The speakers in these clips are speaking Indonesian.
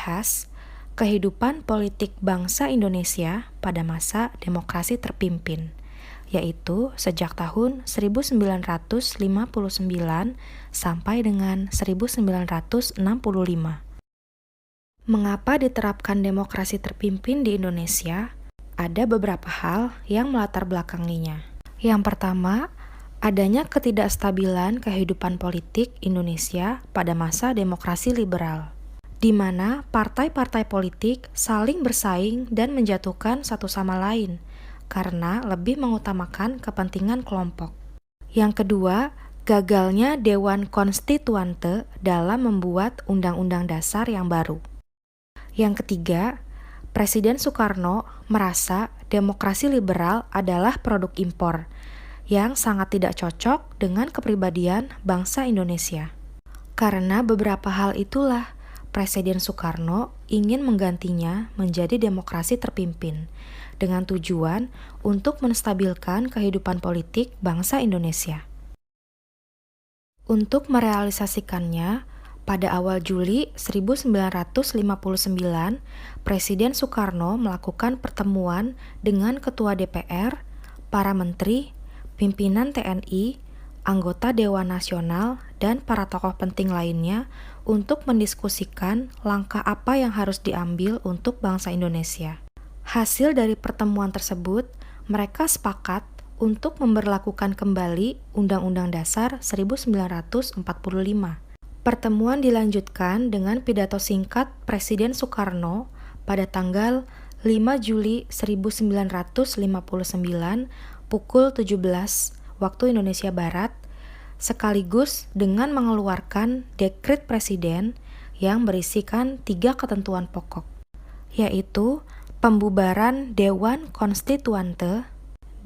membahas kehidupan politik bangsa Indonesia pada masa demokrasi terpimpin, yaitu sejak tahun 1959 sampai dengan 1965. Mengapa diterapkan demokrasi terpimpin di Indonesia? Ada beberapa hal yang melatar belakanginya. Yang pertama, adanya ketidakstabilan kehidupan politik Indonesia pada masa demokrasi liberal, di mana partai-partai politik saling bersaing dan menjatuhkan satu sama lain karena lebih mengutamakan kepentingan kelompok. Yang kedua, gagalnya Dewan Konstituante dalam membuat Undang-Undang Dasar yang baru. Yang ketiga, Presiden Soekarno merasa demokrasi liberal adalah produk impor yang sangat tidak cocok dengan kepribadian bangsa Indonesia. Karena beberapa hal itulah, Presiden Soekarno ingin menggantinya menjadi demokrasi terpimpin dengan tujuan untuk menstabilkan kehidupan politik bangsa Indonesia. Untuk merealisasikannya, pada awal Juli 1959, Presiden Soekarno melakukan pertemuan dengan Ketua DPR, para menteri, pimpinan TNI, anggota Dewan Nasional, dan para tokoh penting lainnya untuk mendiskusikan langkah apa yang harus diambil untuk bangsa Indonesia. Hasil dari pertemuan tersebut, mereka sepakat untuk memberlakukan kembali Undang-Undang Dasar 1945. Pertemuan dilanjutkan dengan pidato singkat Presiden Soekarno pada tanggal 5 Juli 1959 pukul 17 waktu Indonesia Barat, sekaligus dengan mengeluarkan dekret presiden yang berisikan 3 ketentuan pokok, yaitu pembubaran Dewan Konstituante,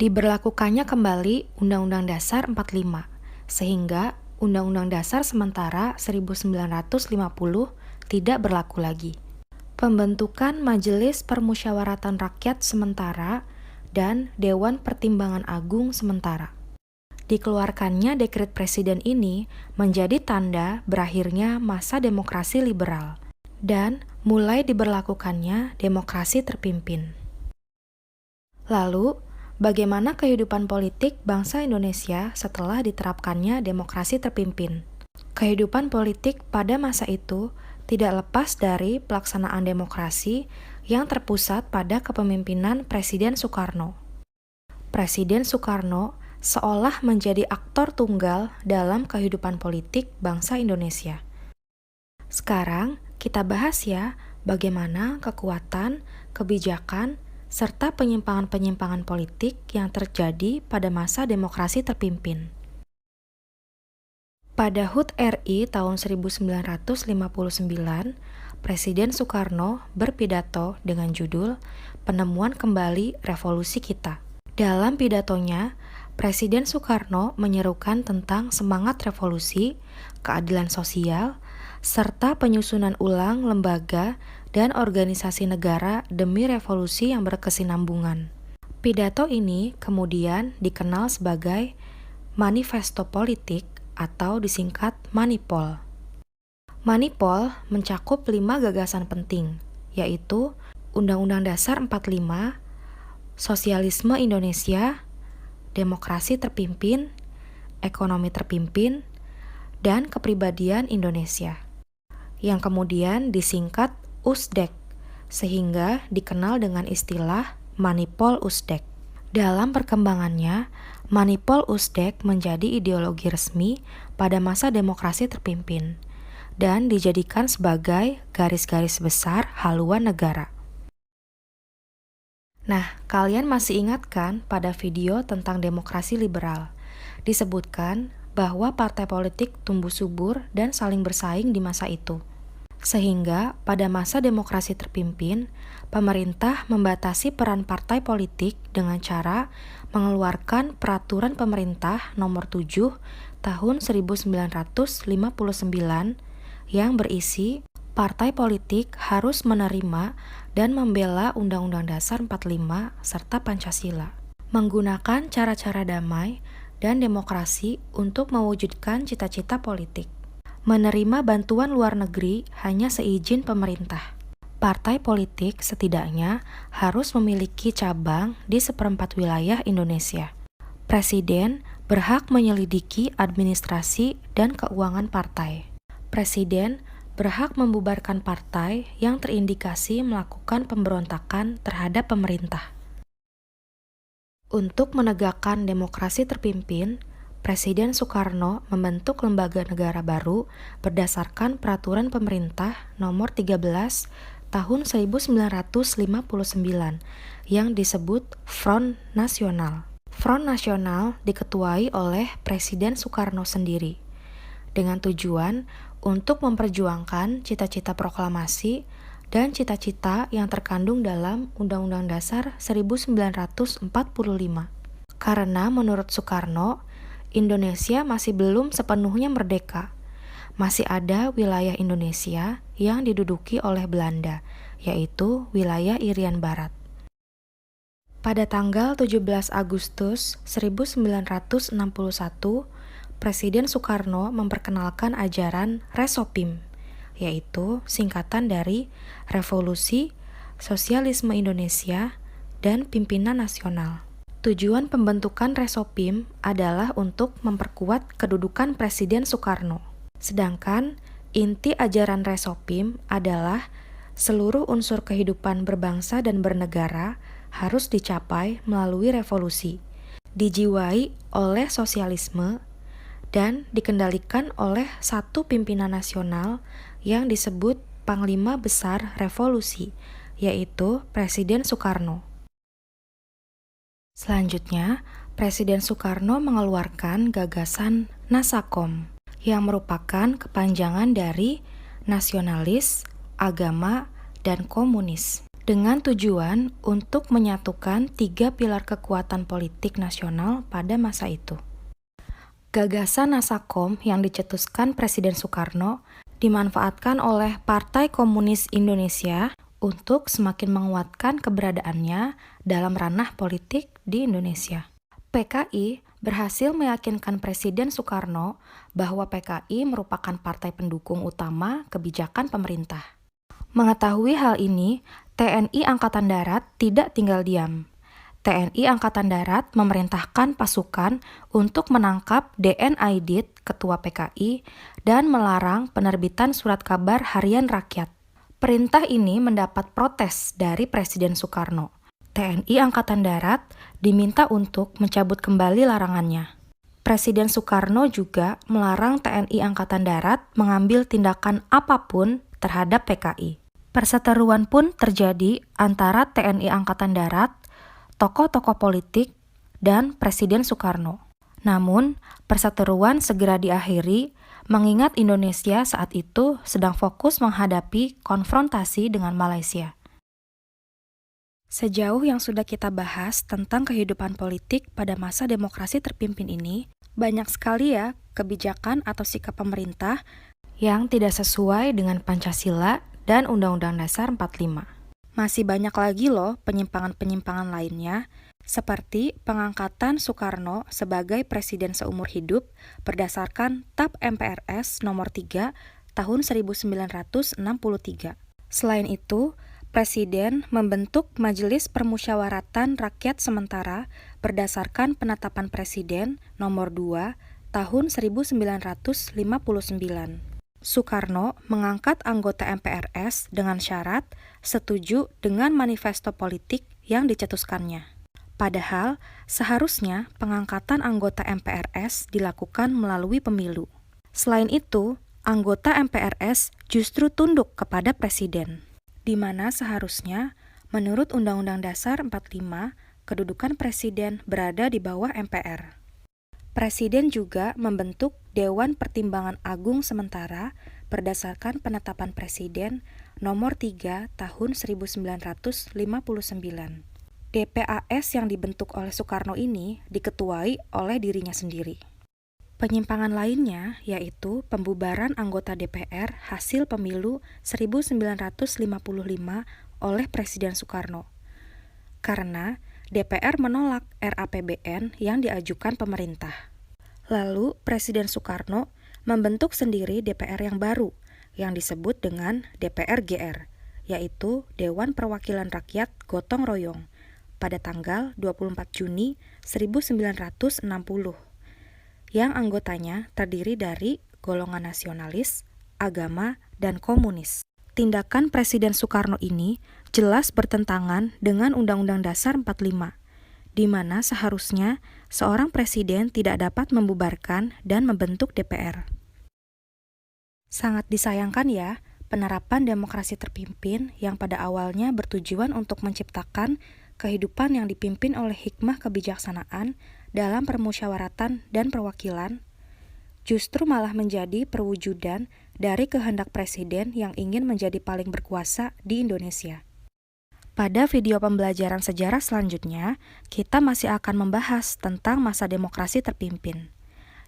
diberlakukannya kembali Undang-Undang Dasar 45, sehingga Undang-Undang Dasar sementara 1950 tidak berlaku lagi. Pembentukan Majelis Permusyawaratan Rakyat sementara dan Dewan Pertimbangan Agung sementara. Dikeluarkannya dekret presiden ini menjadi tanda berakhirnya masa demokrasi liberal dan mulai diberlakukannya demokrasi terpimpin. Lalu, bagaimana kehidupan politik bangsa Indonesia setelah diterapkannya demokrasi terpimpin? Kehidupan politik pada masa itu tidak lepas dari pelaksanaan demokrasi yang terpusat pada kepemimpinan Presiden Soekarno. Presiden Soekarno seolah menjadi aktor tunggal dalam kehidupan politik bangsa Indonesia. Sekarang kita bahas ya bagaimana kekuatan, kebijakan, serta penyimpangan-penyimpangan politik yang terjadi pada masa demokrasi terpimpin. Pada HUT RI tahun 1959, Presiden Soekarno berpidato dengan judul Penemuan Kembali Revolusi Kita. Dalam pidatonya, Presiden Soekarno menyerukan tentang semangat revolusi, keadilan sosial, serta penyusunan ulang lembaga dan organisasi negara demi revolusi yang berkesinambungan. Pidato ini kemudian dikenal sebagai Manifesto Politik atau disingkat Manipol. Manipol mencakup 5 gagasan penting, yaitu Undang-Undang Dasar 45, Sosialisme Indonesia, Demokrasi Terpimpin, Ekonomi Terpimpin, dan Kepribadian Indonesia, yang kemudian disingkat USDEK, sehingga dikenal dengan istilah Manipol USDEK. Dalam perkembangannya, Manipol USDEK menjadi ideologi resmi pada masa demokrasi terpimpin, dan dijadikan sebagai garis-garis besar haluan negara. Nah, kalian masih ingat kan pada video tentang demokrasi liberal? Disebutkan bahwa partai politik tumbuh subur dan saling bersaing di masa itu. Sehingga pada masa demokrasi terpimpin, pemerintah membatasi peran partai politik dengan cara mengeluarkan Peraturan Pemerintah Nomor 7 Tahun 1959 yang berisi partai politik harus menerima dan membela Undang-Undang Dasar 45 serta Pancasila, menggunakan cara-cara damai dan demokrasi untuk mewujudkan cita-cita politik. Menerima bantuan luar negeri hanya seizin pemerintah. Partai politik setidaknya harus memiliki cabang di seperempat wilayah Indonesia. Presiden berhak menyelidiki administrasi dan keuangan partai. Presiden berhak membubarkan partai yang terindikasi melakukan pemberontakan terhadap pemerintah. Untuk menegakkan demokrasi terpimpin, Presiden Soekarno membentuk lembaga negara baru berdasarkan Peraturan Pemerintah Nomor 13 Tahun 1959 yang disebut Front Nasional. Front Nasional diketuai oleh Presiden Soekarno sendiri, dengan tujuan untuk memperjuangkan cita-cita proklamasi dan cita-cita yang terkandung dalam Undang-Undang Dasar 1945. Karena menurut Soekarno, Indonesia masih belum sepenuhnya merdeka. Masih ada wilayah Indonesia yang diduduki oleh Belanda, yaitu wilayah Irian Barat. Pada tanggal 17 Agustus 1961, Presiden Soekarno memperkenalkan ajaran Resopim, yaitu singkatan dari Revolusi Sosialisme Indonesia dan Pimpinan Nasional. Tujuan pembentukan Resopim adalah untuk memperkuat kedudukan Presiden Soekarno. Sedangkan inti ajaran Resopim adalah seluruh unsur kehidupan berbangsa dan bernegara harus dicapai melalui revolusi, dijiwai oleh sosialisme, dan dikendalikan oleh satu pimpinan nasional yang disebut Panglima Besar Revolusi, yaitu Presiden Soekarno. Selanjutnya, Presiden Soekarno mengeluarkan gagasan Nasakom, yang merupakan kepanjangan dari nasionalis, agama, dan komunis, dengan tujuan untuk menyatukan 3 pilar kekuatan politik nasional pada masa itu. Gagasan Nasakom yang dicetuskan Presiden Soekarno dimanfaatkan oleh Partai Komunis Indonesia untuk semakin menguatkan keberadaannya dalam ranah politik di Indonesia. PKI berhasil meyakinkan Presiden Soekarno bahwa PKI merupakan partai pendukung utama kebijakan pemerintah. Mengetahui hal ini, TNI Angkatan Darat tidak tinggal diam. TNI Angkatan Darat memerintahkan pasukan untuk menangkap DN Aidit, Ketua PKI, dan melarang penerbitan surat kabar harian rakyat. Perintah ini mendapat protes dari Presiden Soekarno. TNI Angkatan Darat diminta untuk mencabut kembali larangannya. Presiden Soekarno juga melarang TNI Angkatan Darat mengambil tindakan apapun terhadap PKI. Perseteruan pun terjadi antara TNI Angkatan Darat, tokoh-tokoh politik, dan Presiden Soekarno. Namun, perseteruan segera diakhiri mengingat Indonesia saat itu sedang fokus menghadapi konfrontasi dengan Malaysia. Sejauh yang sudah kita bahas tentang kehidupan politik pada masa demokrasi terpimpin ini, banyak sekali ya kebijakan atau sikap pemerintah yang tidak sesuai dengan Pancasila dan Undang-Undang Dasar 45. Masih banyak lagi loh penyimpangan-penyimpangan lainnya, seperti pengangkatan Soekarno sebagai presiden seumur hidup berdasarkan TAP MPRS nomor 3 tahun 1963. Selain itu, Presiden membentuk Majelis Permusyawaratan Rakyat Sementara berdasarkan Penetapan Presiden nomor 2 tahun 1959. Soekarno mengangkat anggota MPRS dengan syarat setuju dengan manifesto politik yang dicetuskannya. Padahal, seharusnya pengangkatan anggota MPRS dilakukan melalui pemilu. Selain itu, anggota MPRS justru tunduk kepada Presiden, di mana seharusnya, menurut Undang-Undang Dasar 45, kedudukan Presiden berada di bawah MPR. Presiden juga membentuk Dewan Pertimbangan Agung Sementara berdasarkan Penetapan Presiden nomor 3 tahun 1959. DPAS yang dibentuk oleh Soekarno ini diketuai oleh dirinya sendiri. Penyimpangan lainnya yaitu pembubaran anggota DPR hasil pemilu 1955 oleh Presiden Soekarno. Karena DPR menolak RAPBN yang diajukan pemerintah. Lalu Presiden Soekarno membentuk sendiri DPR yang baru yang disebut dengan DPR GR yaitu Dewan Perwakilan Rakyat Gotong Royong pada tanggal 24 Juni 1960, yang anggotanya terdiri dari golongan nasionalis, agama, dan komunis. Tindakan Presiden Soekarno ini jelas bertentangan dengan Undang-Undang Dasar 45, di mana seharusnya seorang presiden tidak dapat membubarkan dan membentuk DPR. Sangat disayangkan ya, penerapan demokrasi terpimpin yang pada awalnya bertujuan untuk menciptakan kehidupan yang dipimpin oleh hikmah kebijaksanaan dalam permusyawaratan dan perwakilan, justru malah menjadi perwujudan dari kehendak presiden yang ingin menjadi paling berkuasa di Indonesia. Pada video pembelajaran sejarah selanjutnya, kita masih akan membahas tentang masa demokrasi terpimpin,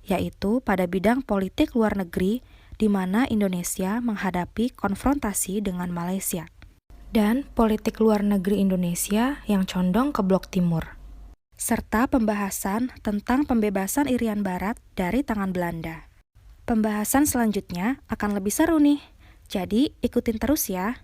yaitu pada bidang politik luar negeri di mana Indonesia menghadapi konfrontasi dengan Malaysia, dan politik luar negeri Indonesia yang condong ke Blok Timur, serta pembahasan tentang pembebasan Irian Barat dari tangan Belanda. Pembahasan selanjutnya akan lebih seru nih, jadi ikutin terus ya.